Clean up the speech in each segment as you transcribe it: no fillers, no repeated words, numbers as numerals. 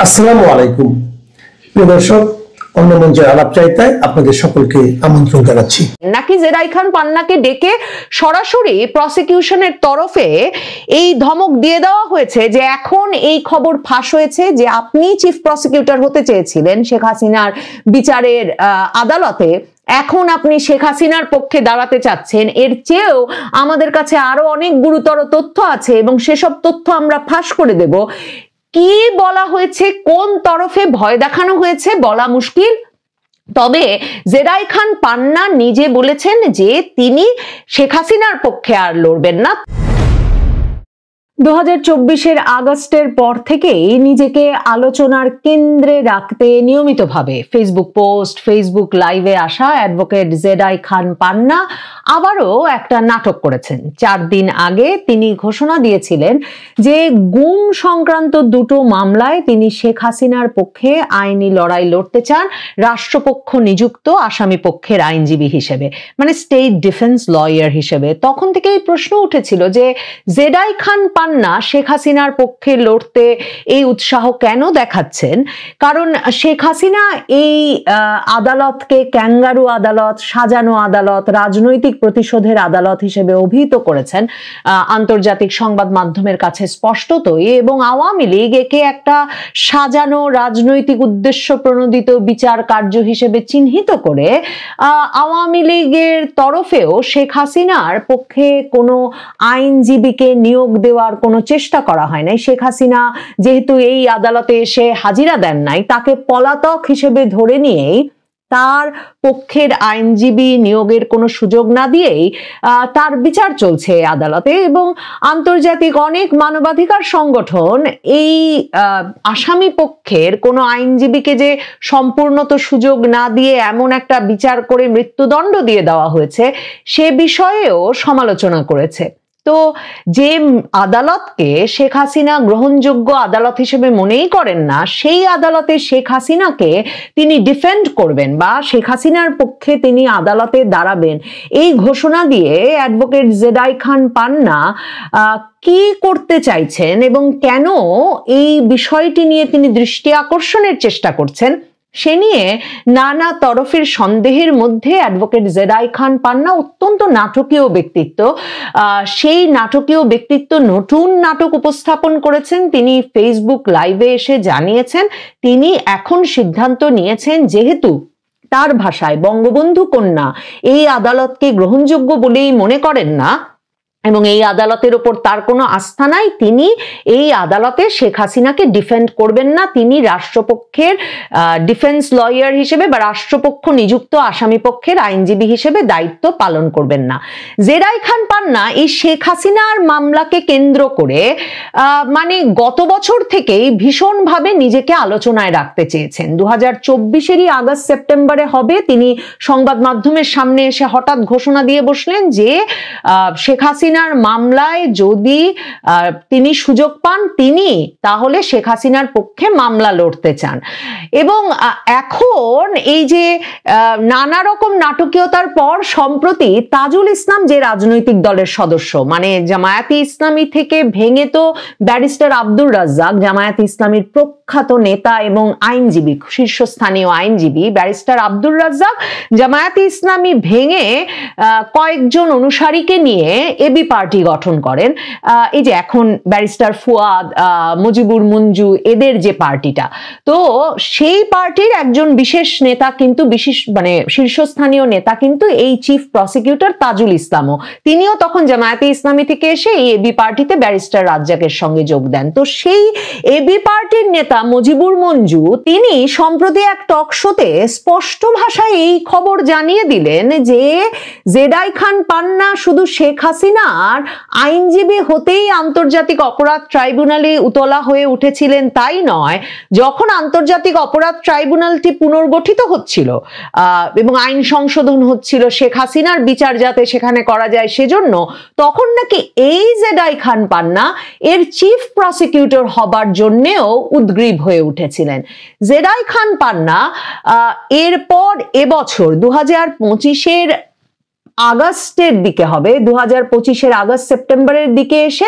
আসসালামু আলাইকুম প্রিয় দর্শক, অন্য মঞ্চের আলাপ চাইতায় আপনাদের সকলকে আমন্ত্রণ জানাচ্ছি। নাকি জেরাই খান পান্নাকে ডেকে সরাসরি প্রসিকিউশনের তরফে এই ধমক দিয়ে দেওয়া হয়েছে যে এখন এই খবর ফাঁস হয়েছে যে আপনি চিফ প্রসিকিউটর হতে চেয়েছিলেন শেখ হাসিনার বিচারের আদালতে, এখন আপনি শেখ হাসিনার পক্ষে দাঁড়াতে চাচ্ছেন। এর চেয়েও আমাদের কাছে আরো অনেক গুরুতর তথ্য আছে এবং সেসব তথ্য আমরা ফাঁস করে দেব। কি বলা হয়েছে, কোন তরফে ভয় দেখানো হয়েছে বলা মুশকিল। তবে জেরাই খান পান্না নিজে বলেছেন যে তিনি শেখ হাসিনার পক্ষে আর লড়বেন না। 2024-এর আগস্টের পর থেকেই নিজেকে আলোচনার কেন্দ্রে রাখতে নিয়মিতভাবে ফেসবুক পোস্ট, ফেসবুক লাইভে আসা অ্যাডভোকেট জেরাই খান পান্না আবারও একটা নাটক করেছেন। 4 দিন আগে তিনি ঘোষণা দিয়েছিলেন যে গুম সংক্রান্ত দুটো মামলায় তিনি শেখ হাসিনার পক্ষে আইনি লড়াই লড়তে চান রাষ্ট্রপক্ষ নিযুক্ত আসামি পক্ষের আইনজীবী হিসেবে, মানে স্টেট ডিফেন্স লয়ার হিসেবে। তখন থেকেই প্রশ্ন উঠেছিল যে জেরাই খান পান্না শেখ হাসিনার পক্ষে লড়তে এই উৎসাহ কেন দেখাচ্ছেন। কারণ শেখ হাসিনা এই আদালতকে ক্যাঙ্গারু আদালত, সাজানো আদালত, রাজনৈতিক প্রতিশোধের আদালত হিসেবে অভিহিত করেছেন আন্তর্জাতিক সংবাদ মাধ্যমের কাছে স্পষ্টতই, এবং আওয়ামী লীগ একে একটা সাজানো রাজনৈতিক উদ্দেশ্য প্রণোদিত বিচার কার্য হিসেবে চিহ্নিত করে আওয়ামী লীগের তরফেও শেখ হাসিনার পক্ষে কোনো আইনজীবীকে নিয়োগ দেওয়ার কোনো চেষ্টা করা হয় নাই। শেখ হাসিনা যেহেতু এই আদালতে এসে হাজিরা দেন নাই, তাকে পলাতক হিসেবে ধরে নিয়েই তার পক্ষের আইনজীবী নিয়োগের কোনো সুযোগ না দিয়েই তার বিচার চলছে আদালতে। এবং আন্তর্জাতিক অনেক মানবাধিকার সংগঠন এই আসামি পক্ষের কোনো আইনজীবীকে যে সম্পূর্ণত সুযোগ না দিয়ে এমন একটা বিচার করে মৃত্যুদণ্ড দিয়ে দেওয়া হয়েছে সে বিষয়েও সমালোচনা করেছে। তো যে আদালতকে শেখ হাসিনা গ্রহণযোগ্য আদালত হিসেবে মনেই করেন না, সেই আদালতে শেখ হাসিনাকে তিনি ডিফেন্ড করবেন বা শেখ হাসিনার পক্ষে তিনি আদালতে দাঁড়াবেন, এই ঘোষণা দিয়ে অ্যাডভোকেট জেরাই খান পান্না কি করতে চাইছেন এবং কেন এই বিষয়টি নিয়ে তিনি দৃষ্টি আকর্ষণের চেষ্টা করছেন সে নিয়ে নানা তরফের সন্দেহের মধ্যে অ্যাডভোকেট জেরাই খান পান্না অত্যন্ত নাটকীয় ব্যক্তিত্ব। সেই নাটকীয় ব্যক্তিত্ব নতুন নাটক উপস্থাপন করেছেন। তিনি ফেসবুক লাইভে এসে জানিয়েছেন তিনি এখন সিদ্ধান্ত নিয়েছেন, যেহেতু তার ভাষায় বঙ্গবন্ধু কন্যা এই আদালতকে গ্রহণযোগ্য বলেই মনে করেন না এবং এই আদালতের ওপর তার কোনো আস্থা নাই, তিনি এই আদালতে শেখ হাসিনাকে ডিফেন্ড করবেন না, তিনি রাষ্ট্রপক্ষের ডিফেন্স লয়ার হিসেবে বা রাষ্ট্রপক্ষ নিযুক্ত আসামি পক্ষের আইনজীবী হিসেবে দায়িত্ব পালন করবেন না। জেরাই খান পান্না এই শেখ হাসিনার মামলাকে কেন্দ্র করে মানে গত বছর থেকেই ভীষণভাবে নিজেকে আলোচনায় রাখতে চেয়েছেন। 2024-এরই আগস্ট সেপ্টেম্বরে হবে, তিনি সংবাদ মাধ্যমের সামনে এসে হঠাৎ ঘোষণা দিয়ে বসলেন যে শেখ হাসিনার মামলায় যদি তিনি সুযোগ পান তিনি তাহলে শেখ হাসিনার পক্ষে মামলা লড়তে চান। এবং এখন এই যে নানা রকম নাটকীয়তার পর সম্প্রতি তাজুল ইসলাম যে রাজনৈতিক দলের সদস্য, মানে জামায়াতে ইসলামী থেকে ভেঙে তো ব্যারিস্টার আব্দুর রাজ্জাক, জামায়াতে ইসলামীর প্রখ্যাত নেতা এবং আইনজীবী, শীর্ষস্থানীয় আইনজীবী ব্যারিস্টার আব্দুর রাজ্জাক জামায়াতে ইসলামী ভেঙে কয়েকজন অনুসারীকে নিয়ে এবি পার্টি গঠন করেন। এই যে এখন ব্যারিস্টার ফুয়াদ, মুজিবুর মঞ্জু, এদের যে পার্টিটা, তো সেই পার্টির একজন বিশেষ নেতা কিন্তু মানে শীর্ষস্থানীয় নেতা কিন্তু এই চিফ প্রসিকিউটর তাজুল ইসলামও, তিনিও তখন জামায়াতে ইসলামী থেকে এসে এই এবি পার্টিতে ব্যারিস্টার রাজ্জাকের সঙ্গে যোগ দেন। তো সেই এবি পার্টির নেতা মুজিবুর মঞ্জু তিনি সম্প্রতি এক টক শোতে স্পষ্ট ভাষায় এই খবর জানিয়ে দিলেন যে জেরাই খান পান্না শুধু শেখ হাসিনার আইনজীবী হতেই আন্তর্জাতিক অপরাধ ট্রাইব্যুনালে উতলা হয়ে উঠেছিলেন তাই নয়, যখন আন্তর্জাতিক অপরাধ ট্রাইব্যুনালটি পুনর্গঠিত হচ্ছিল এবং আইন সংশোধন হচ্ছিল শেখ হাসিনার বিচার যাতে সেখানে করা যায় সেজন্য, তখন নাকি এই জেরাই খান পান্না এর চিফ প্রসিকিউটর হবার জন্যেও উদ্গ্রীব হয়ে উঠেছিলেন। জেরাই খান পান্না এরপর এবছর 2025-এর আগস্টের দিকে হবে, 2025-এর আগস্ট সেপ্টেম্বরের দিকে এসে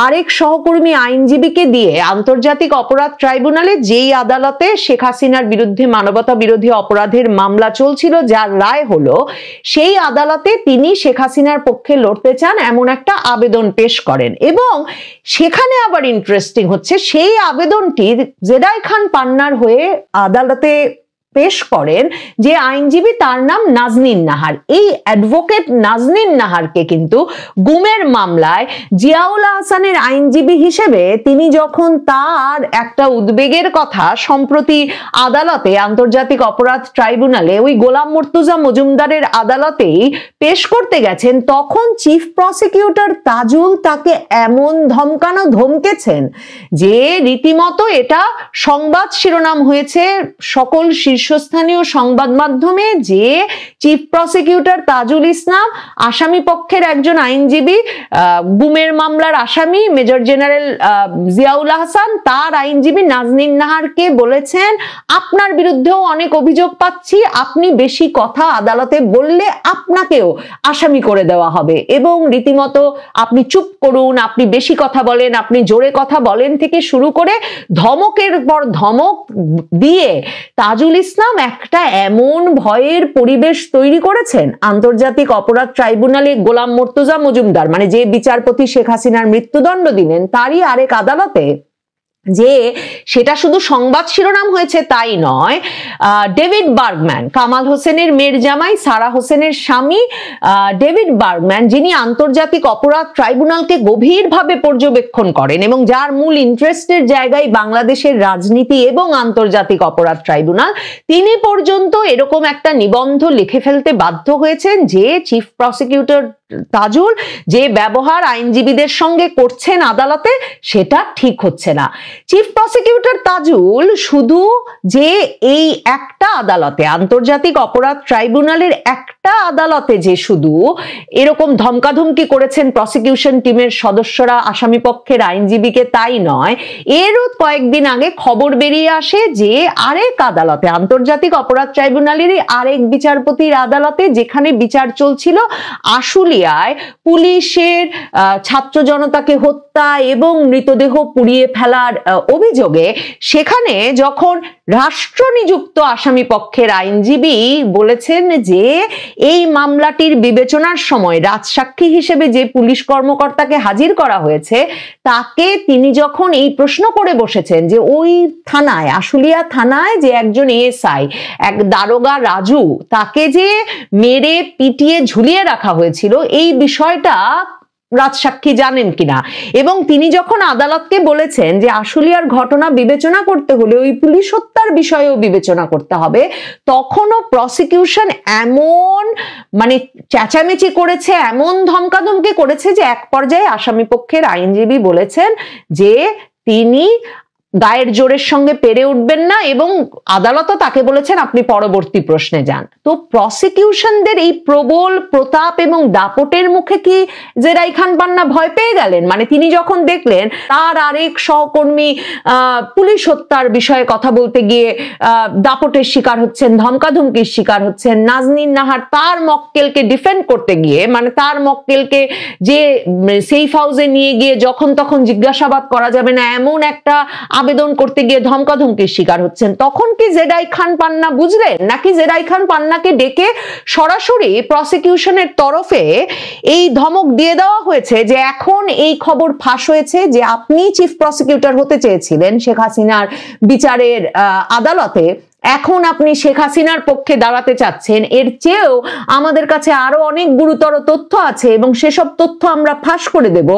আরেক সহকর্মী আইনজীবীকে দিয়ে আন্তর্জাতিক অপরাধ ট্রাইব্যুনালে, যেই আদালতে শেখ হাসিনার বিরুদ্ধে মানবতা বিরোধী অপরাধের মামলা চলছিল, যার রায় হলো, সেই আদালতে তিনি শেখ হাসিনার পক্ষে লড়তে চান এমন একটা আবেদন পেশ করেন। এবং সেখানে আবার ইন্টারেস্টিং হচ্ছে, সেই আবেদনটি জেদাই খান পান্নার হয়ে আদালতে পেশ করেন যে আইনজীবী, তার নাম নাজনীন নাহার। এই অ্যাডভোকেট নাজনীন নাহারকে কিন্তু গুমের মামলায় জিয়াউল আহসানের আইনজীবী হিসেবে তিনি যখন তার একটা উদ্বেগের কথা সম্প্রতি আদালতে, আন্তর্জাতিক অপরাধ ট্রাইব্যুনালে, ওই গোলাম মুর্তুজা মজুমদারের আদালতেই পেশ করতে গেছেন, তখন চিফ প্রসিকিউটর তাজুল তাকে এমন ধমকানো ধমকেছেন যে রীতিমতো এটা সংবাদ শিরোনাম হয়েছে সকল শীর্ষস্থানীয় সংবাদ মাধ্যমে, যে চিফ প্রসিকিউটর তাজুল ইসলাম, আসামি পক্ষের একজন আইনজীবী, গুমের মামলার আসামি মেজর জেনারেল জিয়াউল আহসান, তার আইনজীবী নাজনীন নাহারকে বলেছেন, আপনার বিরুদ্ধেও অনেক অভিযোগ পাচ্ছি, আপনি বেশি কথা আদালতে বললে আপনাকেও আসামি করে দেওয়া হবে, এবং রীতিমতো আপনি চুপ করুন, আপনি বেশি কথা বলেন, আপনি জোরে কথা বলেন থেকে শুরু করে ধমকের পর ধমক দিয়ে তাজুল ইসলাম একটা এমন ভয়ের পরিবেশ তৈরি করেছেন আন্তর্জাতিক অপরাধ ট্রাইব্যুনালে গোলাম মুর্তুজা মজুমদার, মানে যে বিচারপতি শেখ হাসিনার মৃত্যুদণ্ড দিলেন, তারই আরেক আদালতে, যে সেটা শুধু সংবাদ শিরোনাম হয়েছে তাই নয়, ডেভিড বার্গম্যান, কামাল হোসেনের মেয়ের জামাই, সারা হোসেনের স্বামী ডেভিড বার্গম্যান, যিনি আন্তর্জাতিক অপরাধ ট্রাইব্যুনালকে গভীরভাবে পর্যবেক্ষণ করেন এবং যার মূল ইন্টারেস্টের জায়গায় বাংলাদেশের রাজনীতি এবং আন্তর্জাতিক অপরাধ ট্রাইব্যুনাল, তিনি পর্যন্ত এরকম একটা নিবন্ধ লিখে ফেলতে বাধ্য হয়েছেন যে চিফ প্রসিকিউটর তাজুল যে ব্যবহার আইনজীবীদের সঙ্গে করছেন আদালতে, সেটা ঠিক হচ্ছে না। চিফ প্রসিকিউটর তাজুল শুধু যে এই একটা আদালতে, আন্তর্জাতিক অপরাধ ট্রাইব্যুনালের একটা আদালতে যে শুধু এরকম ধমকাধমকি করেছেন প্রসিকিউশন টিমের সদস্যরা আসামি পক্ষের আইনজীবীকে, তাই নয়, এরও কয়েকদিন আগে খবর বেরিয়ে আসে যে আরেক আদালতে, আন্তর্জাতিক অপরাধ ট্রাইব্যুনালেরই আরেক বিচারপতির আদালতে, যেখানে বিচার চলছিল আশুলিয়ায় পুলিশের ছাত্র জনতাকে হত্যা এবং মৃতদেহ পুড়িয়ে ফেলার অভিযোগে, সেখানে যখন রাষ্ট্রনিযুক্ত আসামি পক্ষের আইনজীবী বলেছেন যে এই মামলাটির বিবেচনার সময় রাজসাক্ষী হিসেবে যে পুলিশ কর্মকর্তাকে হাজির করা হয়েছে, তাকে তিনি যখন এই প্রশ্ন করে বসেছেন যে ওই থানায়, আশুলিয়া থানায় যে একজন এএসআই, এক দারোগা রাজু, তাকে যে মেরে পিটিয়ে ঝুলিয়ে রাখা হয়েছিল, এই বিষয়টা রাজসাক্ষী জানেন কিনা, এবং তিনি যখন আদালতকে বলেছেন যে আশুলিয়ার ঘটনা বিবেচনা করতে হলে ওই পুলিশ হত্যার বিষয়েও বিবেচনা করতে হবে, তখনও প্রসিকিউশন এমন মানে চেঁচামেচি করেছে, এমন ধমকাধমকি করেছে যে এক পর্যায়ে আসামি পক্ষের আইনজীবী বলেছেন যে তিনি গায়ের জোরের সঙ্গে পেরে উঠবেন না, এবং আদালতও তাকে বলেছেন আপনি পরবর্তী প্রশ্নে যান। তো প্রসিকিউশনদের এই প্রবল প্রতাপ এবং দাপটের মুখে কি জেরাই খান পান্না ভয় পেয়ে গেলেন? মানে তিনি যখন দেখলেন তার আরেক সহকর্মী পুলিশ হত্যার বিষয়ে কথা বলতে গিয়ে দাপটের শিকার হচ্ছেন, ধমকাধমকির শিকার হচ্ছেন, নাজনীন নাহার তার মক্কেলকে ডিফেন্ড করতে গিয়ে, মানে তার মক্কেলকে যে সেফ হাউসে নিয়ে গিয়ে যখন তখন জিজ্ঞাসাবাদ করা যাবে না এমন একটা আবেদন করতে গিয়ে ধমকাধমকির শিকার হচ্ছেন, তখন কি জেদাই খান পান্না বুঝলেন, নাকি জেদাই খান পান্নাকে ডেকে সরাসরি প্রসিকিউশনের তরফে এই ধমক দিয়ে দেওয়া হয়েছে যে এখন এই খবর ফাঁস হয়েছে যে আপনি চিফ প্রসিকিউটর হতে চেয়েছিলেন শেখ হাসিনার বিচারের আদালতে, এখন আপনি শেখ হাসিনার পক্ষে দাঁড়াতে চাচ্ছেন, এর চেয়েও আমাদের কাছে আরো অনেক গুরুতর তথ্য আছে এবং সেসব তথ্য আমরা ফাঁস করে দেব।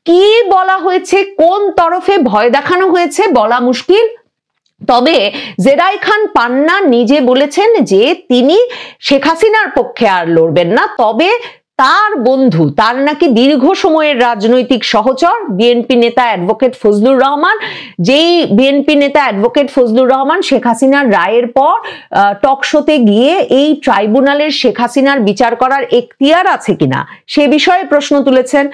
কি বলা হয়েছে, কোন তরফে ভয় দেখানো হয়েছে বলা মুশকিল, তবে জেদাই খান পান্না নিজে বলেছেন যে তিনি শেখ হাসিনার পক্ষে আর লড়বেন না, তবে তার বন্ধু, তার নাকি দীর্ঘ সময়ের রাজনৈতিক সহচর বিএনপি নেতা অ্যাডভোকেট ফজলুর রহমান, যেই বিএনপি নেতা অ্যাডভোকেট ফজলুর রহমান শেখ হাসিনার রায়ের পর টক শোতে গিয়ে এই ট্রাইব্যুনালের শেখ হাসিনার বিচার করার এখতিয়ার আছে কিনা সে বিষয়ে প্রশ্ন তুলেছেন।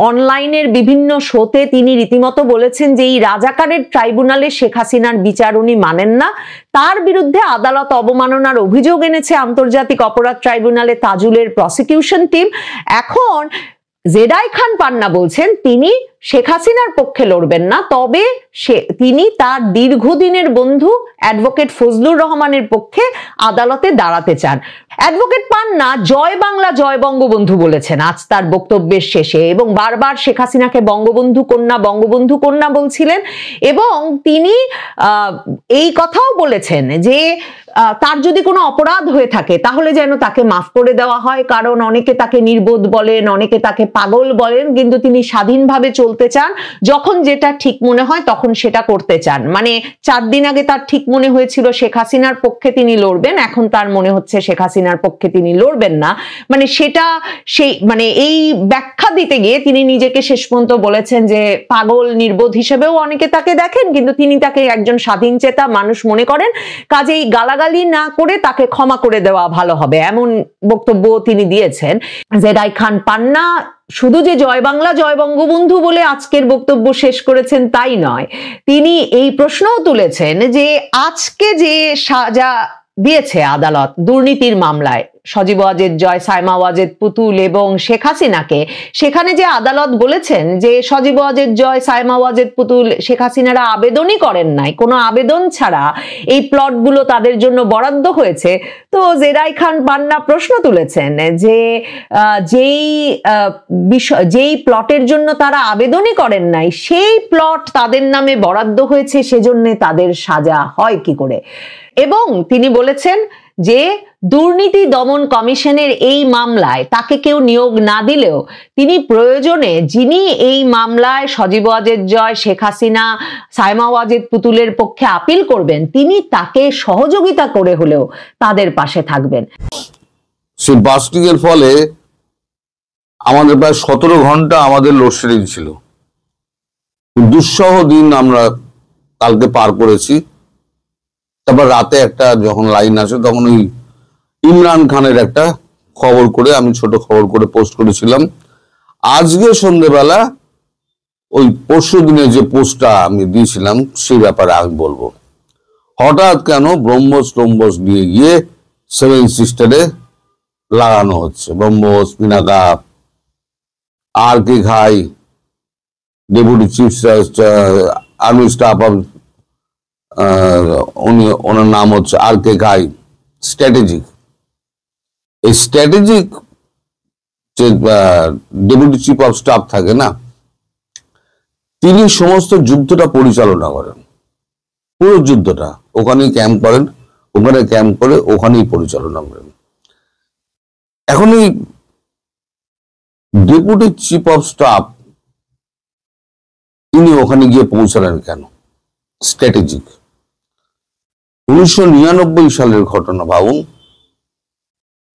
অনলাইনের বিভিন্ন শোতে তিনি রীতিমতো বলেছেন যে এই রাজাকারের ট্রাইব্যুনালে শেখ হাসিনার বিচার উনি মানেন না, তার বিরুদ্ধে আদালত অবমাননার অভিযোগ এনেছে আন্তর্জাতিক অপরাধ ট্রাইব্যুনালে তাজুলের প্রসিকিউশন টিম। এখন জেডাই খান পান্না বলছেন তিনি শেখ হাসিনার পক্ষে লড়বেন না, তবে তিনি তার দীর্ঘদিনের বন্ধু অ্যাডভোকেট ফজলুর রহমানের পক্ষে আদালতে দাঁড়াতে চান। অ্যাডভোকেট পান্না জয় বাংলা জয় বঙ্গবন্ধু বলেছেন আজ তার বক্তব্যের শেষে, এবং বারবার শেখ হাসিনাকে বঙ্গবন্ধু কন্যা বলছিলেন, এবং তিনি এই কথাও বলেছেন যে তার যদি কোনো অপরাধ হয়ে থাকে তাহলে যেন তাকে মাফ করে দেওয়া হয়, কারণ অনেকে তাকে নির্বোধ বলেন, অনেকে তাকে পাগল বলেন, কিন্তু তিনি স্বাধীনভাবে চলতে চান, যখন যেটা ঠিক মনে হয় তখন সেটা করতে চান। মানে 4 দিন আগে তার ঠিক মনে হয়েছিল শেখ হাসিনার পক্ষে তিনি লড়বেন, এখন তার মনে হচ্ছে শেখ হাসিনার পক্ষে তিনি লড়বেন না। মানে সেটা এই ব্যাখ্যা দিতে গিয়ে তিনি নিজেকে শেষ পর্যন্ত বলেছেন যে পাগল নির্বোধ হিসেবেও অনেকে তাকে দেখেন, কিন্তু তিনি তাকে একজন স্বাধীন চেতা মানুষ মনে করেন, কাজেই গালাগালি না করে তাকে ক্ষমা করে দেওয়া ভালো হবে, এমন বক্তব্য তিনি দিয়েছেন। জেডাই খান পান্না শুধু যে জয় বাংলা জয় বঙ্গবন্ধু বলে আজকের বক্তব্য শেষ করেছেন তাই নয়, তিনি এই প্রশ্নও তুলেছেন যে আজকে যে সাজা দিয়েছে আদালত দুর্নীতির মামলায় সজীব ওয়াজেদ জয়, সাইমা ওয়াজেদ পুতুল এবং শেখ হাসিনাকে, সেখানে যে আদালত বলেছেন যে সজীব ওয়াজেদ জয়, সাইমা ওয়াজেদ পুতুল, শেখ হাসিনারা আবেদনই করেন নাই, কোনো আবেদন ছাড়া এই প্লটগুলো তাদের জন্য বরাদ্দ হয়েছে। তো জেডাই খান পান্না প্রশ্ন তুলেছেন যে যেই প্লটের জন্য তারা আবেদনই করেন নাই সেই প্লট তাদের নামে বরাদ্দ হয়েছে, সেজন্য তাদের সাজা হয় কি করে। এবং তিনি বলেছেন যে দুর্নীতি দমন কমিশনের এই মামলায় তাকে কেউ নিয়োগ না দিলেও তিনি প্রয়োজনে যিনি এই মামলায় সজীব ওয়াজেদ জয়, শেখ হাসিনা, সাইমা ওয়াজেদ পুতুলের পক্ষে আপিল করবেন, তিনি তাকে সহযোগিতা করে হলেও তাদের পাশে থাকবেন। সেই বাস্টিং এর ফলে আমাদের প্রায় 17 ঘন্টা আমাদের লোডশেডিং ছিল। দুঃসহ দিন আমরা কালকে পার করেছি। তারপর রাতে একটা যখন লাইন আসে তখন ওই ইমরান খানের একটা খবর করে আমি ছোট খবর করে পোস্ট করেছিলাম। আজকে সন্ধ্যেবেলা ওই পরশু দিনে যে পোস্টটা আমি দিয়েছিলাম সেই ব্যাপারে আমি বলবো। হঠাৎ কেন ব্রহ্মোস নিয়ে গিয়ে 7 সিস্টারে লাগানো হচ্ছে। Brahmos, Pinaka, R K Ghai, deputy chief army staff of, ওনার নাম হচ্ছে আর কে ঘাই, স্ট্র্যাটেজিক। এই স্ট্র্যাটেজিক যে ডেপুটি চিফ অফ স্টাফ থাকে না, তিনি সমস্ত যুদ্ধটা পরিচালনা করেন, পুরো যুদ্ধটা ওখানেই ক্যাম্প করেন, ওখানে ক্যাম্প করে ওখানেই পরিচালনা করেন। এখন এই ডেপুটি চিফ অফ স্টাফ তিনি ওখানে গিয়ে পৌঁছালেন কেন? স্ট্র্যাটেজিক। 1999 সালের ঘটনা ভাবুন,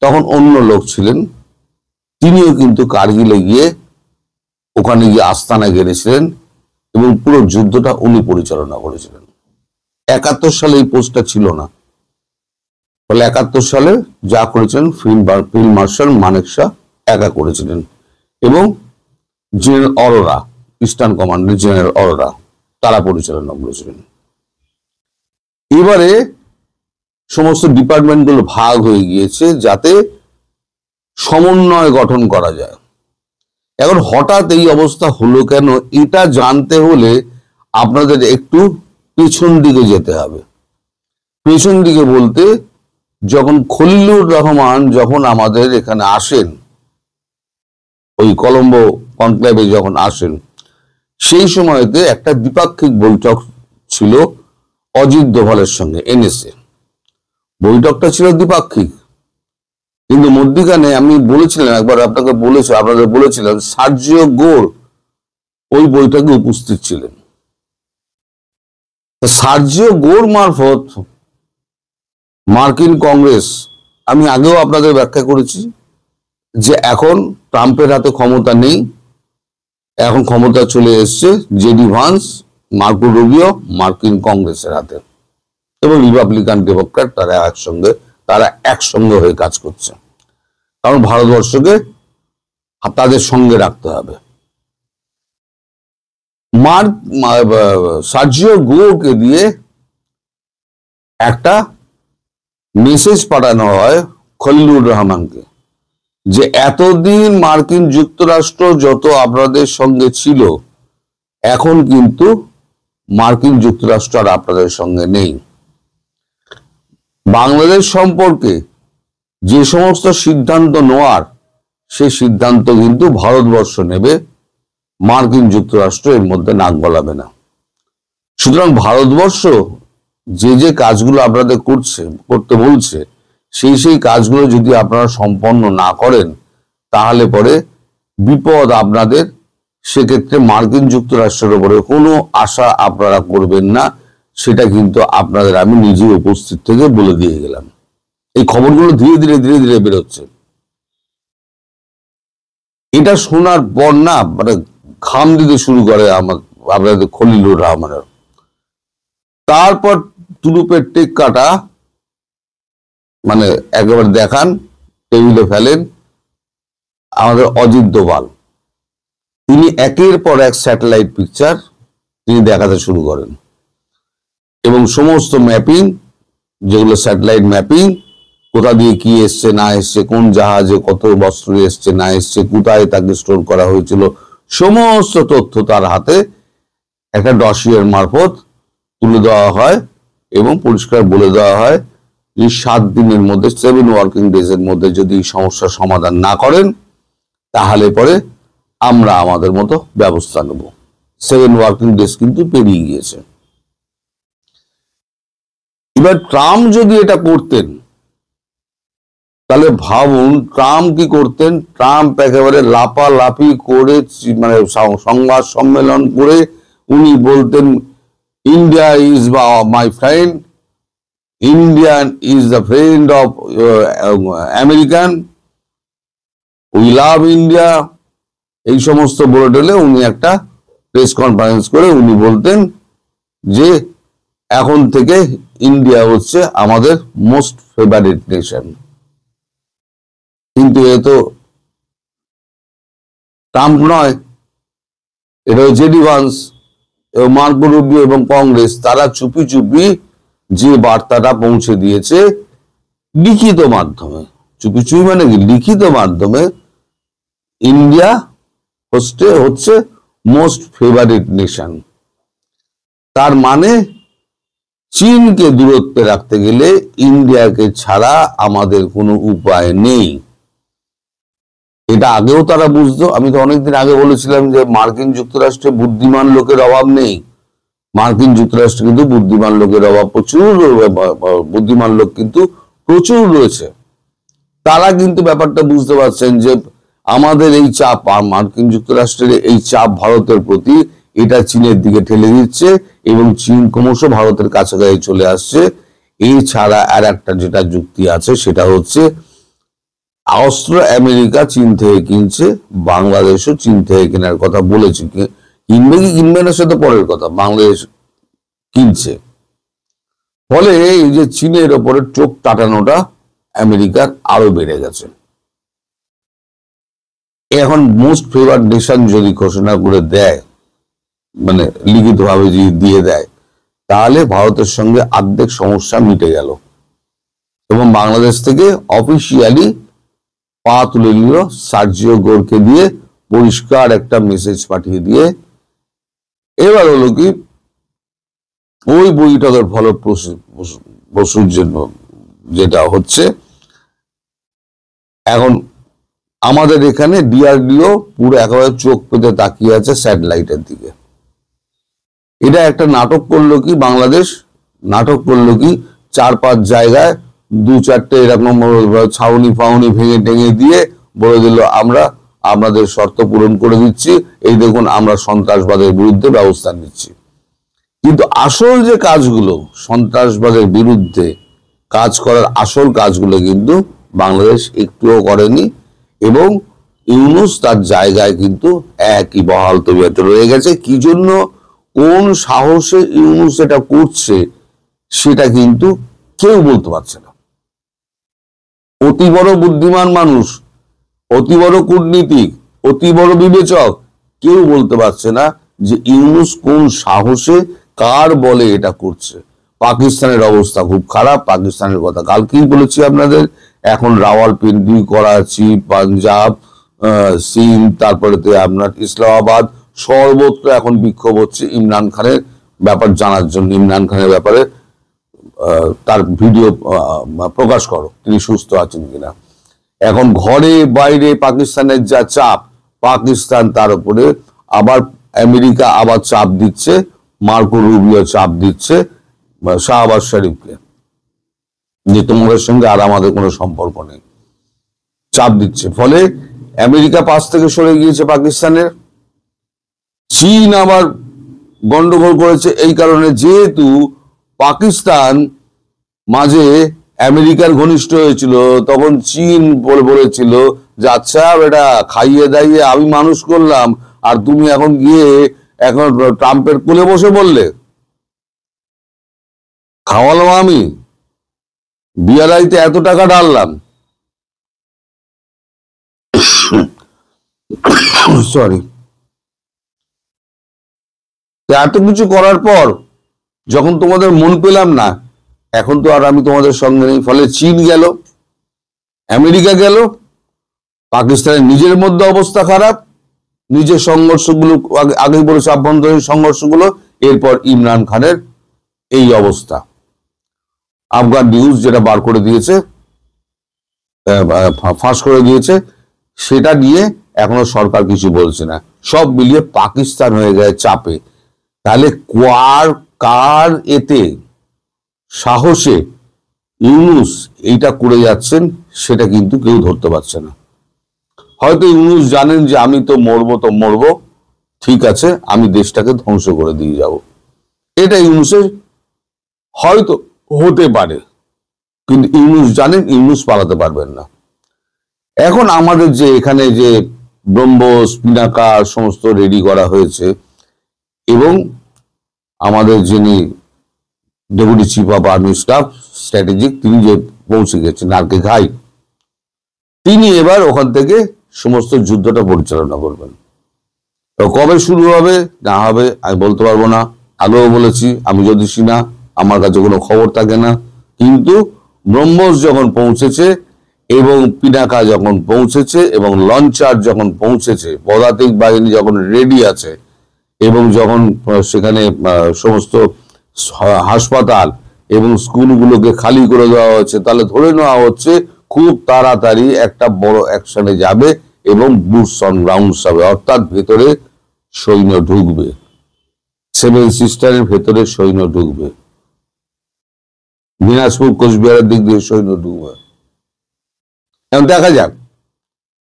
তখন অন্য লোক ছিলেন, তিনিও কিন্তু কার্গিলে গিয়ে ওখানে গিয়ে আস্তানা গেড়েছিলেন এবং পুরো যুদ্ধটা উনি পরিচালনা করেছিলেন। 71 সালে এই পোস্টটা ছিল না, ফলে 71 সালে যা করেছিলেন ফিল্ড মার্শাল মানেকশা একা করেছিলেন এবং জেনারেল অরোরা, ইস্টার্ন কমান্ডের জেনারেল অরোরা, তারা পরিচালনা করেছিলেন। এবারে সমস্ত ডিপার্টমেন্টগুলো ভাগ হয়ে গিয়েছে যাতে সমন্বয় গঠন করা যায়। এখন হঠাৎ এই অবস্থা হলো কেন, এটা জানতে হলে আপনাদের একটু পেছন দিকে যেতে হবে। পেছন দিকে বলতে, যখন খলিলুর রহমান যখন আমাদের এখানে আসেন, ওই কলম্বো কনক্লেভে যখন আসেন, সেই সময়তে একটা দ্বিপাক্ষিক বৈঠক ছিল অজিত দোভালের সঙ্গে, এনএসএ। বৈঠকটা ছিল দ্বিপাক্ষিক, কিন্তু মধ্যিখানে আমি বলেছিলাম, একবার আপনাদের বলেছিলাম, সার্জিও গোর ওই বৈঠকে উপস্থিত ছিলেন। সার্জিও গোর মারফত মার্কিন কংগ্রেস, আমি আগেও আপনাদের ব্যাখ্যা করেছি যে এখন ট্রাম্পের হাতে ক্ষমতা নেই, এখন ক্ষমতা চলে এসছে জেডি ভান্স, মার্কো রুবিও, মার্কিন কংগ্রেসের হাতে, এবং রিপাবলিকান ডেমোক্র্যাট তারা একসঙ্গে হয়ে কাজ করছে, কারণ ভারতবর্ষকে তাদের সঙ্গে রাখতে হবে। সার্জিও গোরকে দিয়ে একটা মেসেজ পাঠানো হয় খলিলুর রহমানকে যে এতদিন মার্কিন যুক্তরাষ্ট্র যত আপনাদের সঙ্গে ছিল, এখন কিন্তু মার্কিন যুক্তরাষ্ট্র আর আপনাদের সঙ্গে নেই। বাংলাদেশ সম্পর্কে যে সমস্ত সিদ্ধান্ত নেওয়ার, সেই সিদ্ধান্ত কিন্তু ভারতবর্ষ নেবে, মার্কিন যুক্তরাষ্ট্র এর মধ্যে নাক গলাবে না। সুতরাং ভারতবর্ষ যে যে কাজগুলো আপনাদের করতে বলছে, সেই কাজগুলো যদি আপনারা সম্পন্ন না করেন, তাহলে পরে বিপদ আপনাদের। সেক্ষেত্রে মার্কিন যুক্তরাষ্ট্রের উপরে কোনো আশা আপনারা করবেন না, সেটা কিন্তু আপনাদের আমি নিজে উপস্থিত থেকে বলে দিয়ে গেলাম। এই খবরগুলো ধীরে ধীরে বেরোচ্ছে। এটা শোনার পর না মানে ঘাম দিতে শুরু করে আপনাদের খলিলুর রহমানের। তারপর তুরুপের টেক্কাটা মানে একেবারে দেখান, টেবিলে ফেলেন আমাদের অজিত দোভাল। তিনি একের পর এক স্যাটেলাইট পিকচার তিনি দেখাতে শুরু করেন এবং সমস্ত ম্যাপিং, যেগুলো স্যাটেলাইট ম্যাপিং, কোথা দিয়ে কি এসছে না এসছে, কোন জাহাজে কত বস্ত্র এসছে না এসছে, কোথায় তাকে স্টোর করা হয়েছিল, সমস্ত তথ্য তার হাতে একটা ডসিয়ার মারফত তুলে দেওয়া হয় এবং পরিষ্কার বলে দেওয়া হয় যে 7 দিনের মধ্যে, 7 ওয়ার্কিং ডেজ এর মধ্যে যদি সমস্যার সমাধান না করেন, তাহলে পরে আমরা আমাদের মতো ব্যবস্থা নেব। 7 ওয়ার্কিং ডেজ কিন্তু পেরিয়ে গিয়েছে। এবার ট্রাম্প যদি এটা করতেন, তাহলে ভাবুন ট্রাম্প কি করতেন। ট্রাম্প একেবারে লাপালাপি করে মানে সংবাদ সম্মেলন করে উনি বলতেন, India is my friend, Indian is the friend of American, we love India. এই সমস্ত বলে টলে উনি একটা প্রেস কনফারেন্স করে উনি বলতেন যে এখন থেকে ইন্ডিয়া হচ্ছে আমাদের মোস্ট ফেভারিট নেশন। কিন্তু এ তো ট্রাম্প নয়, এটা জেডি ভান্স এবং মার্কো রুবিও এবং কংগ্রেস, তারা চুপি চুপি যে বার্তাটা পৌঁছে দিয়েছে লিখিত মাধ্যমে, চুপি চুপি মানে কি লিখিত মাধ্যমে, ইন্ডিয়া হচ্ছে মোস্ট ফেভারিট নেশন। তার মানে চীনকে দূরত্বে রাখতে গেলে ইন্ডিয়াকে ছাড়া আমাদের কোনো উপায় নেই। এটা আগেও তারা বুঝতো। আমি তো অনেকদিন আগে বলেছিলাম যে মার্কিন যুক্তরাষ্ট্রে বুদ্ধিমান লোকের অভাব নেই। মার্কিন যুক্তরাষ্ট্রে কিন্তু বুদ্ধিমান লোকের অভাব প্রচুর, বুদ্ধিমান লোক কিন্তু প্রচুর রয়েছে। তারা কিন্তু ব্যাপারটা বুঝতে পারছেন যে আমাদের এই চাপ, মার্কিন যুক্তরাষ্ট্রের এই চাপ ভারতের প্রতি, এটা চীনের দিকে ঠেলে দিচ্ছে এবং চীন ক্রমশ ভারতের কাছাকাছি চলে আসছে। এই ছাড়া আর একটা যেটা যুক্তি আছে, সেটা হচ্ছে অস্ত্র আমেরিকা চীন থেকে কিনছে, বাংলাদেশও চীন থেকে কেনার কথা বলেছে। কিনবে কি কিনবে না সেটা পরের কথা, বাংলাদেশ কিনছে। ফলে এই যে চীনের ওপরে চোখ টাটানোটা আমেরিকার আরো বেড়ে গেছে। এখন মোস্ট ফেভারিট নেশন যদি ঘোষণা করে দেয়, মানে লিখিতভাবে যদি দিয়ে দেয়, তাহলে ভারতের সঙ্গে অর্ধেক সমস্যা মিটে গেল এবং বাংলাদেশ থেকে অফিসিয়ালি পা তুলে নিল সার্জিও গোরকে দিয়ে, পরিষ্কার একটা মেসেজ পাঠিয়ে দিয়ে। এবার হলো কি, ওই বৈঠকের ফলপ্রসূর জন্য যেটা হচ্ছে, এখন আমাদের এখানে ডিআরডিও পুরো একেবারে চোখ পেতে তাকিয়ে আছে স্যাটেলাইটের দিকে। এটা একটা নাটক করলো কি বাংলাদেশ, নাটক করলো কি 4-5 জায়গায় 2-4টে এরকম ছাউনি ফাউনি ভেঙে টেঙে দিয়ে বলে দিল আমরা আপনাদের শর্ত পূরণ করে দিচ্ছি, এই দেখুন আমরা সন্ত্রাসবাদের বিরুদ্ধে ব্যবস্থা নিচ্ছি। কিন্তু আসল যে কাজগুলো, সন্ত্রাসবাদের বিরুদ্ধে কাজ করার আসল কাজগুলো কিন্তু বাংলাদেশ একটুও করেনি এবং ইউনূস তার জায়গায় কিন্তু একই বহাল তবিয়তে রয়ে গেছে। কি জন্য, কোন সাহসে ইউনূস এটা করছে সেটা কিন্তু কেউ বলতে পারছে না। অতি বড় বুদ্ধিমান মানুষ, অতি বড় কূটনীতিক, অতি বড় বিবেচক, কেউ বলতে পারছে না যে ইউনূস কোন সাহসে কার বলে এটা করছে। পাকিস্তানের অবস্থা খুব খারাপ। পাকিস্তানের কথা কালকেই বলেছি আপনাদের। এখন রাওয়ালপিন্ডি, করাচি, পাঞ্জাব, সিন্ধ, তারপরে আপনার ইসলামাবাদ, সর্বত্র এখন বিক্ষোভ হচ্ছে ইমরান খানের ব্যাপার জানার জন্য। ইমরান খানের ব্যাপারে তার ভিডিও প্রকাশ করো, তিনি সুস্থ আছেন কিনা। এখন ঘরে বাইরে পাকিস্তানের যা চাপ, পাকিস্তান তার উপরে আবার আমেরিকা আবার চাপ দিচ্ছে, মার্কো রুবিও চাপ দিচ্ছে শাহবাজ শরীফকে যে তোমাদের সঙ্গে আর আমাদের কোনো সম্পর্ক নেই, চাপ দিচ্ছে। ফলে আমেরিকা পাশ থেকে সরে গিয়েছে পাকিস্তানের। চীন আবার গন্ডগোল করেছে এই কারণে, যেহেতু পাকিস্তান মাঝে আমেরিকার ঘনিষ্ঠ হয়েছিল, তখন চীন বলেছিল যে আচ্ছা বেটা, খাইয়ে দাইয়ে আমি মানুষ করলাম, আর তুমি এখন গিয়ে এখন ট্রাম্পের কোলে বসে বললে, খাওয়ালাম আমি, বিয়ারাইতে এত টাকা ঢাললাম, সরি, এত কিছু করার পর যখন তোমাদের মন পেলাম না, এখন তো আর আমি তোমাদের সঙ্গে নেই। ফলে চীন গেল, আমেরিকা গেল, পাকিস্তানের নিজের মধ্যে অবস্থা খারাপ, নিজের সংঘর্ষগুলো আগেই বলেছে, আভ্যন্তরীণ সংঘর্ষগুলো, এরপর ইমরান খানের এই অবস্থা। আফগান নিউজ যেটা বার করে দিয়েছে, ফাঁস করে দিয়েছে, সেটা নিয়ে এখনো সরকার কিছু বলছে না। সব মিলিয়ে পাকিস্তান হয়ে গেছে চাপে। তাহলে কার এতে সাহসে ইউনূস এইটা করে যাচ্ছেন সেটা কিন্তু কেউ ধরতে পারছে না। হয়তো ইউনূস জানেন যে আমি তো মরবো, ঠিক আছে, আমি দেশটাকে ধ্বংস করে দিয়ে যাব, এটা ইউনূসের হয়তো হতে পারে, কিন্তু ইউনূস জানেন ইউনূস পালাতে পারবেন না। এখন আমাদের যে এখানে যে ব্রহ্মোস, পিনাকা সমস্ত রেডি করা হয়েছে, এবং আমাদের যিনি deputy chief of army staff strategic, তিনি যে পৌঁছে গেছেন নারকে ঘাই, তিনি এবার ওখান থেকে সমস্ত যুদ্ধটা পরিচালনা করবেন। তো কবে শুরু হবে না হবে আমি বলতে পারবো না। আগেও বলেছি, আমি জ্যোতিষী না, আমার কাছে কোনো খবর থাকে না, কিন্তু ব্রহ্মোস যখন পৌঁছেছে এবং পিনাকা যখন পৌঁছেছে এবং লঞ্চার যখন পৌঁছেছে, পদাতিক বাহিনী যখন রেডি আছে, এবং যখন সেখানে সমস্ত হাসপাতাল এবং স্কুলগুলোকে খালি করে দেওয়া হচ্ছে, তাহলে ধরে নেওয়া হচ্ছে খুব তাড়াতাড়ি একটা বড় অ্যাকশনে যাবে এবং বুটস অন গ্রাউন্ড হবে, অর্থাৎ ভেতরে সৈন্য ঢুকবে, সেভেন সিস্টারের ভেতরে সৈন্য ঢুকবে, দিনাজপুর কোচবিহারের দিক দিয়ে সৈন্য ঢুকবে। এখন দেখা যাক,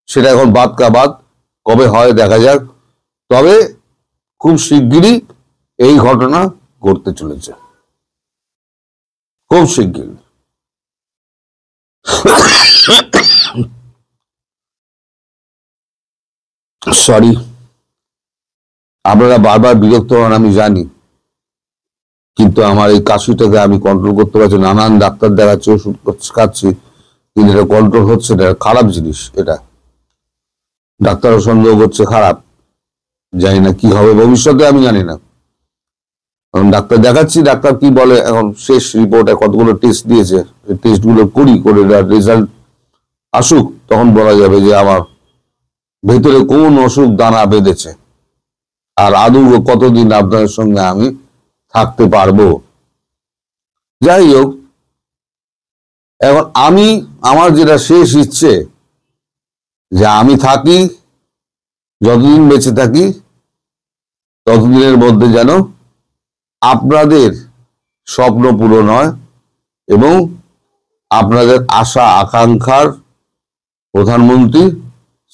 সেটা এখন বাদ কা বাদ, কবে হয় দেখা যাক। তবে খুব শিগগিরই এই ঘটনা ঘটতে চলেছে, খুব শিগগিরই। সরি, আপনারা বারবার বিরক্ত হন আমি জানি, কিন্তু আমার এই কাশিটাকে আমি কন্ট্রোল করতে পারছি। নানান ডাক্তার দেখাচ্ছি, ওষুধ খাচ্ছি, কিন্তু এটা কন্ট্রোল হচ্ছে না। খারাপ জিনিস এটা, ডাক্তারও সন্দেহ করছে খারাপ। জানি না কি হবে ভবিষ্যতে, আমি জানি না। এখন ডাক্তার দেখাচ্ছি, ডাক্তার কি বলে, এখন শেষ রিপোর্টে কতগুলো টেস্ট দিয়েছে, টেস্টগুলো করে রেজাল্ট আসুক, তখন বলা যাবে যে আমার ভেতরে কোন অসুখ দানা বেঁধেছে, আর আদৌ কতদিন আপনাদের সঙ্গে আমি থাকতে পারবো। যাই হোক, এখন আমার যেটা শেষ ইচ্ছে, যে আমি থাকি, যতদিন বেঁচে থাকি ততদিনের মধ্যে যেন আপনাদের স্বপ্ন পূরণ হয় এবং আপনাদের আশা আকাঙ্ক্ষার প্রধানমন্ত্রী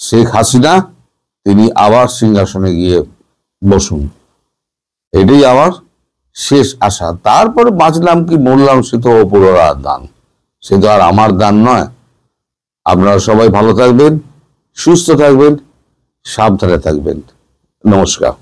শেখ হাসিনা তিনি আবার সিংহাসনে গিয়ে বসুন, এটাই আমার শেষ আশা। তারপরে বাঁচলাম কি মরলাম সে তো অপরার দান, সে তো আর আমার দান নয়। আপনারা সবাই ভালো থাকবেন, সুস্থ থাকবেন, সাবধানে থাকবেন। নমস্কার।